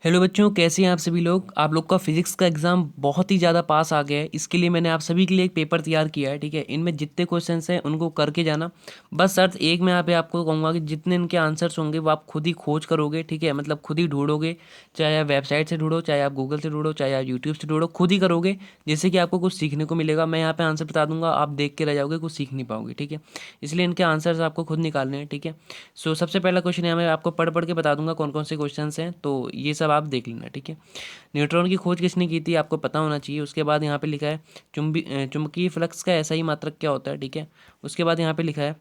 Hello बच्चों, कैसे हैं आप सभी लोग। आप लोग का फिजिक्स का एग्ज़ाम बहुत ही ज़्यादा पास आ गया है। इसके लिए मैंने आप सभी के लिए एक पेपर तैयार किया है। ठीक है, इनमें जितने क्वेश्चंस हैं उनको करके जाना। बस शर्त एक मैं यहाँ पे आपको कहूँगा कि जितने इनके आंसर्स होंगे वो आप खुद ही खोज करोगे। ठीक है, मतलब खुद ही ढूंढोगे। चाहे आप वेबसाइट से ढूंढो, चाहे आप गूगल से ढूंढो, चाहे आप यूट्यूब से ढूंढो, खुद ही करोगे। जिससे कि आपको कुछ सीखने को मिलेगा। मैं यहाँ पे आंसर बता दूंगा, आप देख के रह जाओगे, कुछ सीख नहीं पाओगे। ठीक है, इसलिए इनके आंसर्स आपको खुद निकालने हैं। ठीक है, सो सबसे पहला क्वेश्चन है, मैं आपको पढ़ पढ़ के बता दूंगा कौन कौन से क्वेश्चन हैं, तो ये सब आप देख लेना। ठीक है, न्यूट्रॉन की खोज किसने की थी आपको पता होना चाहिए। उसके बाद यहाँ पे लिखा है चुंबकीय फ्लक्स का ऐसा ही मात्रक क्या होता है। ठीक है, उसके बाद यहाँ पे लिखा है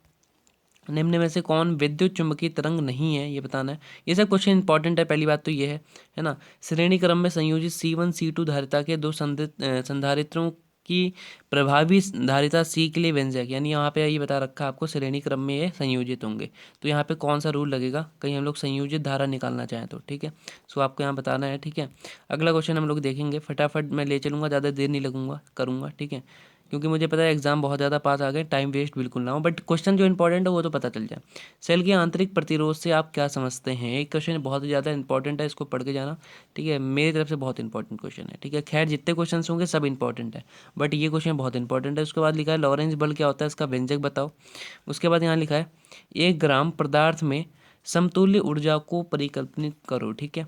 निम्न में से कौन विद्युत चुंबकीय तरंग नहीं है, ये बताना है। ये सब क्वेश्चन इंपॉर्टेंट है। पहली बात तो ये है ना। श्रेणी क्रम में संयोजित C1 C2 धारिता के दो संधारित्रों की प्रभावी धारिता C के लिए व्यंजक, यानी यहाँ पे ये बता रखा है आपको श्रेणी क्रम में ये संयोजित होंगे। तो यहाँ पे कौन सा रूल लगेगा, कहीं हम लोग संयोजित धारा निकालना चाहें तो। ठीक है, सो आपको यहाँ बताना है। ठीक है, अगला क्वेश्चन हम लोग देखेंगे, फटाफट मैं ले चलूँगा, ज़्यादा देर नहीं लगूंगा करूँगा। ठीक है, क्योंकि मुझे पता है एग्जाम बहुत ज़्यादा पास आ गए, टाइम वेस्ट बिल्कुल ना हो, बट क्वेश्चन जो इंपॉर्टेंट है वो तो पता चल जाए। सेल की आंतरिक प्रतिरोध से आप क्या समझते हैं, एक क्वेश्चन बहुत ही ज़्यादा इंपॉर्टेंट है, इसको पढ़ के जाना। ठीक है, मेरी तरफ से बहुत इंपॉर्टेंट क्वेश्चन है। ठीक है, खैर जितने क्वेश्चन होंगे सब इंपॉर्टेंट है, बट ये क्वेश्चन बहुत इंपॉर्टेंट है। उसके बाद लिखा है लॉरेंज बल क्या होता है, इसका व्यंजक बताओ। उसके बाद यहाँ लिखा है 1 ग्राम पदार्थ में समतुल्य ऊर्जा को परिकल्पित करो। ठीक है,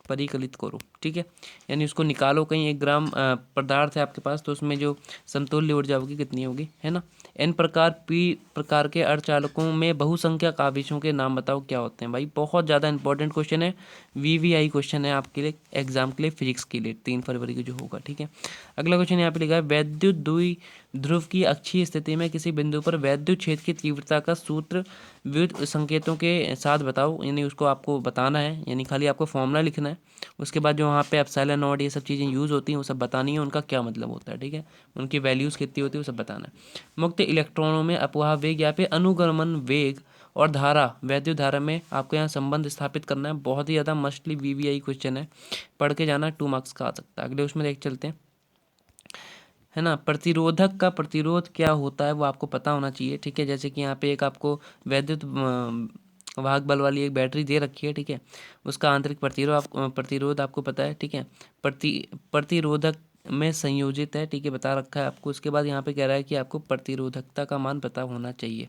परिकलित करो। ठीक है, यानी उसको निकालो कहीं। 1 ग्राम पदार्थ है आपके पास, तो उसमें जो समतुल्य ऊर्जा होगी कितनी होगी, है ना। N प्रकार P प्रकार के अर्धचालकों में बहुसंख्यक आवेशों के नाम बताओ क्या होते हैं। भाई बहुत ज़्यादा इंपॉर्टेंट क्वेश्चन है, VVI क्वेश्चन है आपके लिए, एग्जाम के लिए, फिजिक्स के लिए, 3 फरवरी को जो होगा। ठीक है, अगला क्वेश्चन यहाँ पे लिखा है वैद्युत द्विध्रुव की अक्षीय स्थिति में किसी बिंदु पर वैद्युत क्षेत्र की तीव्रता का सूत्र विद्युत संकेतों के साथ बताओ। यानी उसको आपको बताना है, यानी खाली आपको फॉर्मूला लिखना है। उसके बाद जो वहाँ पे एप्सिलॉन नॉट ये सब चीज़ें यूज़ होती हैं वो सब बतानी है, उनका क्या मतलब होता है। ठीक है, उनकी वैल्यूज़ कितनी होती है वो सब बताना है। मुक्त इलेक्ट्रॉनों में अपवाह वेग या फिर अनुगमन वेग और धारा, वैद्युत धारा में आपको यहाँ संबंध स्थापित करना है। बहुत ही ज़्यादा मस्टली VVI क्वेश्चन है, पढ़ के जाना, 2 मार्क्स का आ सकता है। अगले उसमें देख चलते हैं, है ना। प्रतिरोधक का प्रतिरोध क्या होता है वो आपको पता होना चाहिए। ठीक है, जैसे कि यहाँ पे एक आपको वैद्युत वाहक बल वाली एक बैटरी दे रखी है। ठीक है, उसका आंतरिक प्रतिरोध आपको पता है। ठीक है, प्रतिरोधक में संयोजित है। ठीक है, बता रखा है आपको। उसके बाद यहाँ पे कह रहा है कि आपको प्रतिरोधकता का मान पता होना चाहिए,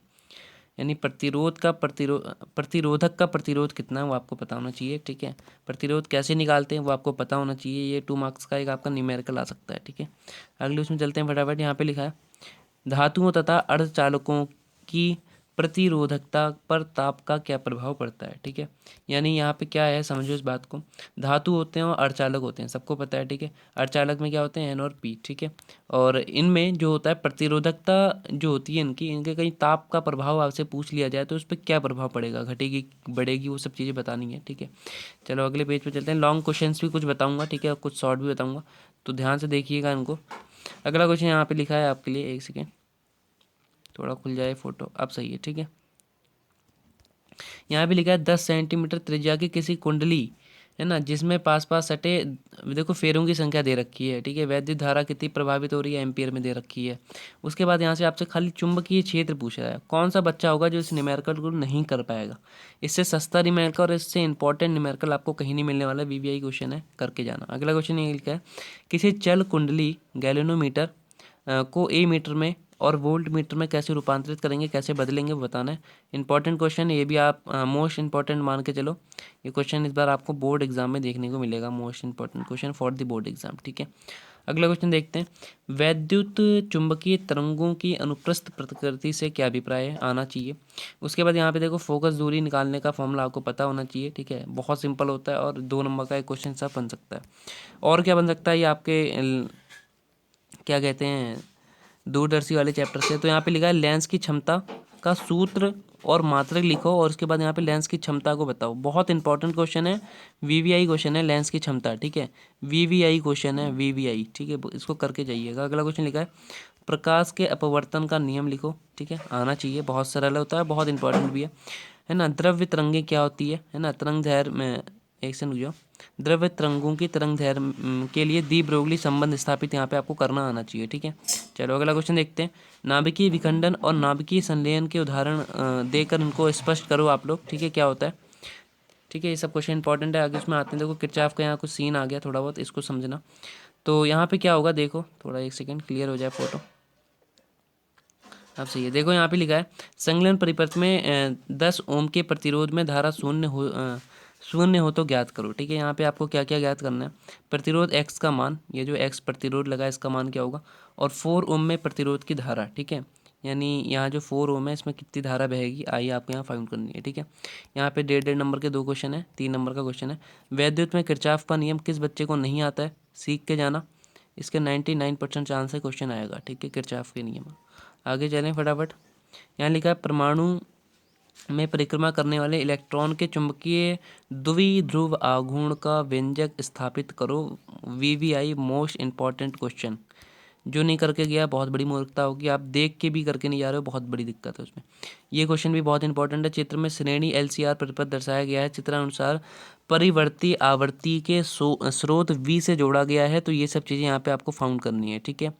यानी प्रतिरोधक का प्रतिरोध कितना है वो आपको पता होना चाहिए। ठीक है, प्रतिरोध कैसे निकालते हैं वो आपको पता होना चाहिए। ये 2 मार्क्स का एक आपका न्यूमेरिकल आ सकता है। ठीक है, अगले उसमें चलते हैं फटाफट। यहाँ पे लिखा है धातुओं तथा अर्धचालकों की प्रतिरोधकता पर ताप का क्या प्रभाव पड़ता है। ठीक है, यानी यहाँ पे क्या है, समझो इस बात को। धातु होते हैं और अर्धचालक होते हैं, सबको पता है। ठीक है, अर्धचालक में क्या होते हैं, N और P। ठीक है, और इनमें जो होता है प्रतिरोधकता जो होती है इनकी, इनके कहीं ताप का प्रभाव आपसे पूछ लिया जाए तो उस पर क्या प्रभाव पड़ेगा, घटेगी बढ़ेगी, वो सब चीज़ें बतानी है। ठीक है, चलो अगले पेज पे चलते हैं। लॉन्ग क्वेश्चंस भी कुछ बताऊंगा, ठीक है, और कुछ शॉर्ट भी बताऊंगा, तो ध्यान से देखिएगा इनको। अगला क्वेश्चन यहाँ पे लिखा है आपके लिए, एक सेकेंड थोड़ा खुल जाए फोटो, अब सही है। ठीक है, यहाँ पे लिखा है 10 सेंटीमीटर त्रिज्या की किसी कुंडली, है ना, जिसमें पास पास सटे, देखो फेरों की संख्या दे रखी है। ठीक है, वैद्युत धारा कितनी प्रभावित हो रही है, एम्पियर में दे रखी है। उसके बाद यहाँ से आपसे खाली चुंबकीय क्षेत्र पूछ रहा है। कौन सा बच्चा होगा जो इस न्यूमेरिकल को नहीं कर पाएगा। इससे सस्ता न्यूमेरिकल और इससे इंपॉर्टेंट न्यूमेरिकल आपको कहीं नहीं मिलने वाला, VVI क्वेश्चन है, करके जाना। अगला क्वेश्चन ये लिखा है किसी चल कुंडली गैल्वेनोमीटर को A मीटर में और वोल्ट मीटर में कैसे रूपांतरित करेंगे, कैसे बदलेंगे वो बताना है। इंपॉर्टेंट क्वेश्चन ये भी आप मोस्ट इंपॉर्टेंट मान के चलो। ये क्वेश्चन इस बार आपको बोर्ड एग्जाम में देखने को मिलेगा, most important question for the board exam. ठीक है, अगला क्वेश्चन देखते हैं वैद्युत चुंबकीय तरंगों की अनुप्रस्थ प्रकृति से क्या अभिप्राय है, आना चाहिए। उसके बाद यहाँ पे देखो फोकस दूरी निकालने का फॉर्मूला आपको पता होना चाहिए। ठीक है, बहुत सिंपल होता है और 2 नंबर का एक क्वेश्चन सब बन सकता है। और क्या बन सकता है, ये आपके क्या कहते हैं, दूरदर्शी वाले चैप्टर से। तो यहाँ पे लिखा है लेंस की क्षमता का सूत्र और मात्रक लिखो, और उसके बाद यहाँ पे लेंस की क्षमता को बताओ। बहुत इंपॉर्टेंट क्वेश्चन है, VVI क्वेश्चन है, लेंस की क्षमता। ठीक है, VVI क्वेश्चन है, VVI। ठीक है, इसको करके जाइएगा। अगला क्वेश्चन लिखा है प्रकाश के अपवर्तन का नियम लिखो। ठीक है, आना चाहिए, बहुत सरल होता है, बहुत इंपॉर्टेंट भी है ना। द्रव्य तरंगे क्या होती है ना, तरंग दैर्घ्य में, एक से रुक जाओ, द्रव्य तरंगों की तरंग दैर्घ्य के लिए दी ब्रोगली संबंध स्थापित यहाँ पे आपको करना आना चाहिए। ठीक है, चलो अगला क्वेश्चन देखते हैं। नाभिकीय विखंडन और नाभिकीय संलयन के उदाहरण देकर इनको स्पष्ट करो आप लोग। ठीक है, क्या होता है, ठीक है। ये सब क्वेश्चन इंपॉर्टेंट है, आगे उसमें आते हैं। देखो किरचॉफ का यहाँ कुछ सीन आ गया थोड़ा बहुत, इसको समझना। तो यहाँ पे क्या होगा, देखो थोड़ा एक सेकेंड क्लियर हो जाए फोटो। अब सही है। देखो यहाँ पे लिखा है संलग्न परिपथ में 10 ओम के प्रतिरोध में धारा शून्य हो तो ज्ञात करो। ठीक है, यहाँ पे आपको क्या क्या ज्ञात करना है। प्रतिरोध एक्स का मान, ये जो एक्स प्रतिरोध लगा है इसका मान क्या होगा, और 4 ओम में प्रतिरोध की धारा। ठीक है, यानी यहाँ जो 4 ओम है इसमें कितनी धारा बहेगी, आइए आपको यहाँ फाइंड करनी है। ठीक है, यहाँ पे 1.5 नंबर के 2 क्वेश्चन है, 3 नंबर का क्वेश्चन है। वैद्युत में किरचॉफ का नियम किस बच्चे को नहीं आता है, सीख के जाना। इसके 99% चांस है क्वेश्चन आएगा। ठीक है, किरचॉफ के नियम। आगे चलें फटाफट। यहाँ लिखा है परमाणु में परिक्रमा करने वाले इलेक्ट्रॉन के चुंबकीय द्विध्रुव आघूर्ण का व्यंजक स्थापित करो। VVI most important question. जो नहीं करके गया बहुत बड़ी मूर्खता होगी, आप देख के भी करके नहीं जा रहे हो, बहुत बड़ी दिक्कत है उसमें। ये क्वेश्चन भी बहुत इंपॉर्टेंट है। चित्र में श्रेणी एलसीआर परिपथ दर्शाया गया है, चित्रानुसार परिवर्ती आवृत्ति के स्रोत वी से जोड़ा गया है। तो ये सब चीज़ें यहाँ पे आपको फाउंड करनी है। ठीक है,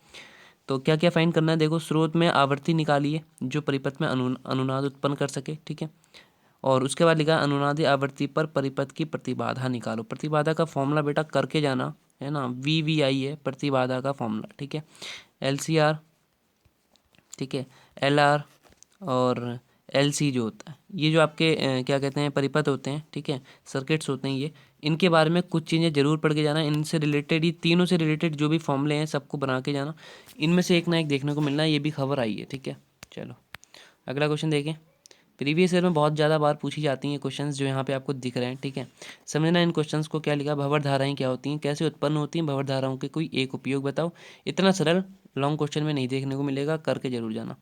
तो क्या क्या फाइंड करना है, देखो स्रोत में आवृत्ति निकालिए जो परिपथ में अनुनाद उत्पन्न कर सके। ठीक है, और उसके बाद लिखा अनुनादी आवृत्ति पर परिपथ की प्रतिबाधा निकालो। प्रतिबाधा का फॉर्मूला बेटा करके जाना है ना, वीवीआई है प्रतिबाधा का फॉर्मूला। ठीक है, एलसीआर, ठीक है, एलआर और एलसी जो होता है, ये जो आपके क्या कहते हैं परिपथ होते हैं। ठीक है, सर्किट्स होते हैं ये, इनके बारे में कुछ चीज़ें जरूर पढ़ के जाना। इनसे रिलेटेड, ये तीनों से रिलेटेड जो भी फॉर्मूले हैं सबको बना के जाना। इनमें से एक ना एक देखने को मिलना है, ये भी खबर आई है। ठीक है, चलो अगला क्वेश्चन देखें। प्रीवियस ईयर में बहुत ज़्यादा बार पूछी जाती हैं क्वेश्चंस जो यहाँ पे आपको दिख रहे हैं। ठीक है, समझना इन क्वेश्चंस को। क्या लिखा, भंवर धाराएं क्या होती हैं, कैसे उत्पन्न होती हैं, भंवर धाराओं के कोई एक उपयोग बताओ। इतना सरल लॉन्ग क्वेश्चन में नहीं देखने को मिलेगा, करके जरूर जाना।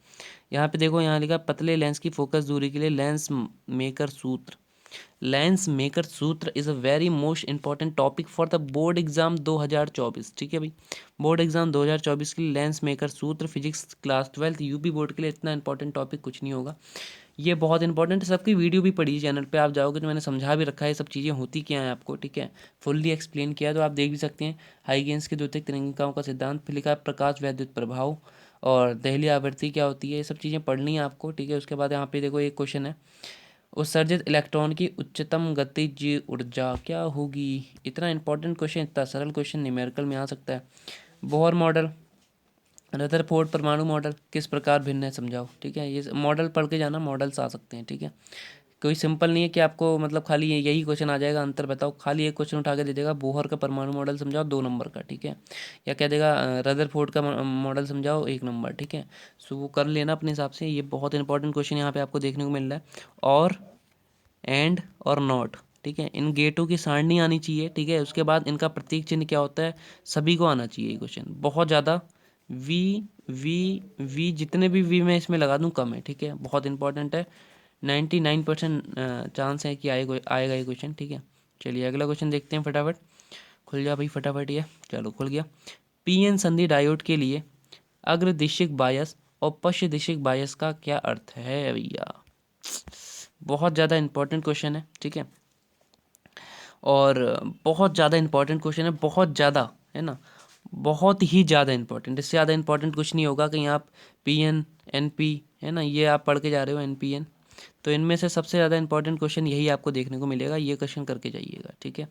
यहाँ पे देखो, यहाँ लिखा पतले लेंस की फोकस दूरी के लिए लेंस मेकर सूत्र। लेंस मेकर सूत्र is a very most important topic for the board exam 2024। ठीक है भाई, बोर्ड एग्जाम 2024 के लिए लेंस मेकर सूत्र फिजिक्स क्लास 12 यूपी बोर्ड के लिए इतना इंपॉर्टेंट टॉपिक कुछ नहीं होगा। ये बहुत इंपॉर्टेंट है, सबकी वीडियो भी पड़ी चैनल पे, आप जाओगे तो मैंने समझा भी रखा है सब चीज़ें होती क्या हैं आपको। ठीक है, फुल्ली एक्सप्लेन किया, तो आप देख भी सकते हैं। हाइगेंस के द्वितीयक तरंगिकाओं का सिद्धांत, फिर लिखा है प्रकाश वैद्युत प्रभाव और दहली आवृत्ति क्या होती है, ये सब चीज़ें पढ़नी है आपको। ठीक है, उसके बाद यहाँ पे देखो एक क्वेश्चन है, उत्सर्जित इलेक्ट्रॉन की उच्चतम गतिज ऊर्जा क्या होगी। इतना इंपॉर्टेंट क्वेश्चन, इतना सरल क्वेश्चन न्यूमेरिकल में आ सकता है। बोहर मॉडल, रदरफोर्ड परमाणु मॉडल किस प्रकार भिन्न है समझाओ। ठीक है, ये मॉडल पढ़ के जाना, मॉडल्स आ सकते हैं। ठीक है, कोई सिंपल नहीं है कि आपको मतलब खाली यही क्वेश्चन आ जाएगा अंतर बताओ, खाली एक क्वेश्चन उठा के दे देगा बोहर का परमाणु मॉडल समझाओ 2 नंबर का। ठीक है, या कह देगा रदरफोर्ड का मॉडल समझाओ 1 नंबर। ठीक है, सो वो कर लेना अपने हिसाब से। ये बहुत इंपॉर्टेंट क्वेश्चन यहाँ पे आपको देखने को मिल रहा है। और एंड और नॉट, ठीक है, इन गेटों की सारणी आनी चाहिए। ठीक है, उसके बाद इनका प्रतीक चिन्ह क्या होता है सभी को आना चाहिए। ये क्वेश्चन बहुत ज़्यादा वी वी वी जितने भी वी मैं इसमें लगा दूं कम है। ठीक है, बहुत इंपॉर्टेंट है, 99% चांस है कि आएगा ये क्वेश्चन। ठीक है, चलिए अगला क्वेश्चन देखते हैं फटाफट। खुल जा भाई फटाफट, ये चलो खुल गया। पीएन संधि डायोड के लिए अग्रदिशिक बायस और पश्च दिशिक बायस का क्या अर्थ है भैया। बहुत ज़्यादा इंपॉर्टेंट क्वेश्चन है। ठीक है, और बहुत ज़्यादा इंपॉर्टेंट क्वेश्चन है, बहुत ज़्यादा है ना, बहुत ही ज़्यादा इंपॉर्टेंट। इससे ज़्यादा इंपॉर्टेंट कुछ नहीं होगा। कहीं आप पीएन एनपी है ना, ये आप पढ़ के जा रहे हो एनपीएन, तो इनमें से सबसे ज़्यादा इंपॉर्टेंट क्वेश्चन यही आपको देखने को मिलेगा, ये क्वेश्चन करके जाइएगा। ठीक है,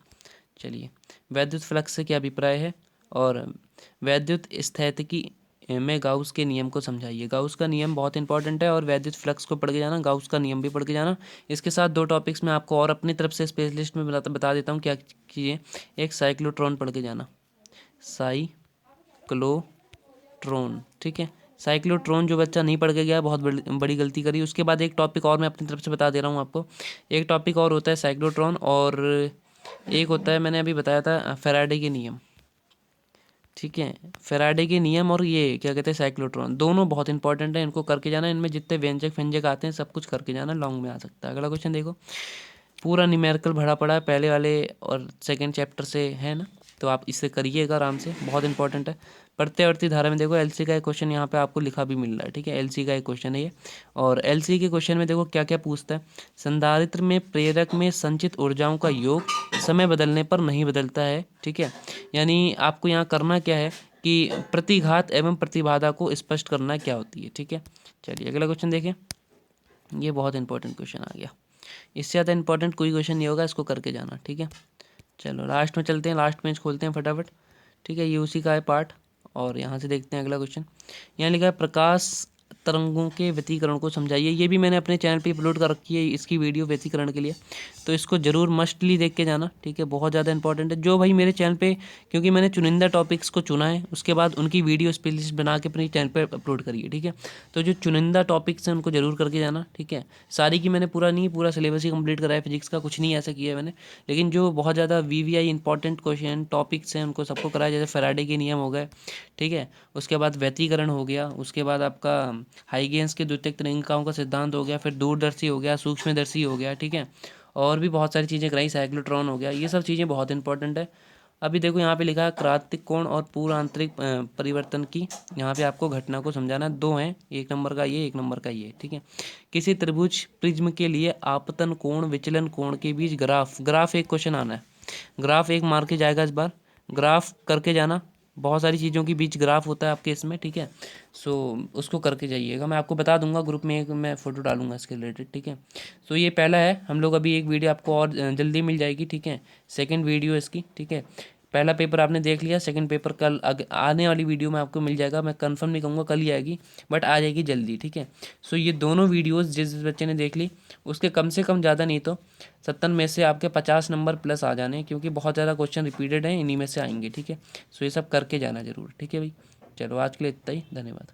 चलिए वैद्युत फ्लक्स से क्या अभिप्राय है, और वैद्युत स्थैतिकी में गाउस के नियम को समझाइए। गाउस का नियम बहुत इंपॉर्टेंट है, और वैद्युत फ्लक्स को पढ़ के जाना, गाउस का नियम भी पढ़ के जाना। इसके साथ 2 टॉपिक्स में आपको और अपनी तरफ से स्पेशलिस्ट में बता देता हूँ क्या चीज़ें। एक साइक्लोट्रॉन पढ़ के जाना, साइक्लोट्रॉन। ठीक है, साइक्लोट्रॉन जो बच्चा नहीं पढ़ के गया बहुत बड़ी गलती करी। उसके बाद एक टॉपिक और मैं अपनी तरफ से बता दे रहा हूँ आपको, एक टॉपिक और होता है साइक्लोट्रॉन, और एक होता है मैंने अभी बताया था फैराडे के नियम। ठीक है, फैराडे के नियम और ये क्या कहते हैं साइक्लोट्रॉन, दोनों बहुत इंपॉर्टेंट है, इनको करके जाना। इनमें जितने व्यंजक व्यंजक आते हैं सब कुछ करके जाना, लॉन्ग में आ सकता है। अगला क्वेश्चन देखो, पूरा न्यूमेरिकल भरा पड़ा है पहले वाले और सेकंड चैप्टर से है ना, तो आप इससे करिएगा आराम से, बहुत इंपॉर्टेंट है। प्रत्यावर्ती धारा में देखो एलसी का एक क्वेश्चन यहाँ पे आपको लिखा भी मिल रहा है। ठीक है, एलसी का एक क्वेश्चन है ये, और एलसी के क्वेश्चन में देखो क्या क्या पूछता है। संधारित्र में प्रेरक में संचित ऊर्जाओं का योग समय बदलने पर नहीं बदलता है। ठीक है, यानी आपको यहाँ करना क्या है कि प्रतिघात एवं प्रतिबाधा को स्पष्ट करना क्या होती है। ठीक है, चलिए अगला क्वेश्चन देखें, ये बहुत इंपॉर्टेंट क्वेश्चन आ गया। इससे ज़्यादा इंपॉर्टेंट कोई क्वेश्चन नहीं होगा, इसको करके जाना, ठीक है। चलो लास्ट में चलते हैं, लास्ट पेज खोलते हैं फटाफट, ठीक है। ये उसी का है पार्ट, और यहाँ से देखते हैं अगला क्वेश्चन। यहाँ लिखा है प्रकाश तरंगों के व्यतिकरण को समझाइए। ये भी मैंने अपने चैनल पे अपलोड कर रखी है इसकी वीडियो व्यतिकरण के लिए, तो इसको ज़रूर मस्टली देख के जाना, ठीक है। बहुत ज़्यादा इंपॉर्टेंट है। जो भाई मेरे चैनल पे, क्योंकि मैंने चुनिंदा टॉपिक्स को चुना है, उसके बाद उनकी वीडियो प्लेलिस्ट बना के अपने चैनल पर अपलोड करी है, ठीक है। तो जो चुनिंदा टॉपिक्स हैं उनको जरूर करके जाना, ठीक है। सारी की मैंने पूरा नहीं, पूरा सिलेबस ही कंप्लीट करा है फिजिक्स का, कुछ नहीं ऐसा किया है मैंने, लेकिन जो बहुत ज़्यादा वीवीआई इंपॉर्टेंट क्वेश्चन टॉपिक्स हैं उनको सबको कराया, जैसे फैराडे के नियम हो गए, ठीक है। उसके बाद व्यतिकरण हो गया, उसके बाद आपका हाइगेंस के द्वितीयक तरंगिकाओं का सिद्धांत हो गया, फिर दूरदर्शी हो गया, सूक्ष्मदर्शी हो गया, ठीक है। और भी बहुत सारी चीज़ें कराई, साइक्लोट्रॉन हो गया, ये सब चीज़ें बहुत इंपॉर्टेंट है। अभी देखो यहाँ पे लिखा है क्रांतिक कोण और पूर्व आंतरिक परिवर्तन की, यहाँ पे आपको घटना को समझाना है। दो हैं, एक नंबर का ये, एक नंबर का ये, ठीक है। किसी त्रिभुज प्रिज्म के लिए आपतन कोण विचलन कोण के बीच ग्राफ एक क्वेश्चन आना है, ग्राफ एक मार के जाएगा इस बार, ग्राफ करके जाना। बहुत सारी चीज़ों के बीच ग्राफ होता है आपके इसमें, ठीक है। सो उसको करके जाइएगा, मैं आपको बता दूंगा ग्रुप में, एक मैं फ़ोटो डालूंगा इसके रिलेटेड, ठीक है। सो ये पहला है, हम लोग अभी एक वीडियो आपको और जल्दी मिल जाएगी, ठीक है। सेकंड वीडियो इसकी, ठीक है। पहला पेपर आपने देख लिया, सेकंड पेपर कल आने वाली वीडियो में आपको मिल जाएगा। मैं कंफर्म नहीं कहूँगा कल ही आएगी, बट आ जाएगी जल्दी, ठीक है। सो ये दोनों वीडियोस जिस जिस बच्चे ने देख ली उसके कम से कम ज़्यादा नहीं तो 70 में से आपके 50 नंबर प्लस आ जाने, क्योंकि बहुत ज़्यादा क्वेश्चन रिपीटेड हैं, इन्हीं में से आएंगे, ठीक है। सो ये सब करके जाना जरूर, ठीक है भाई। चलो आज के लिए इतना ही, धन्यवाद।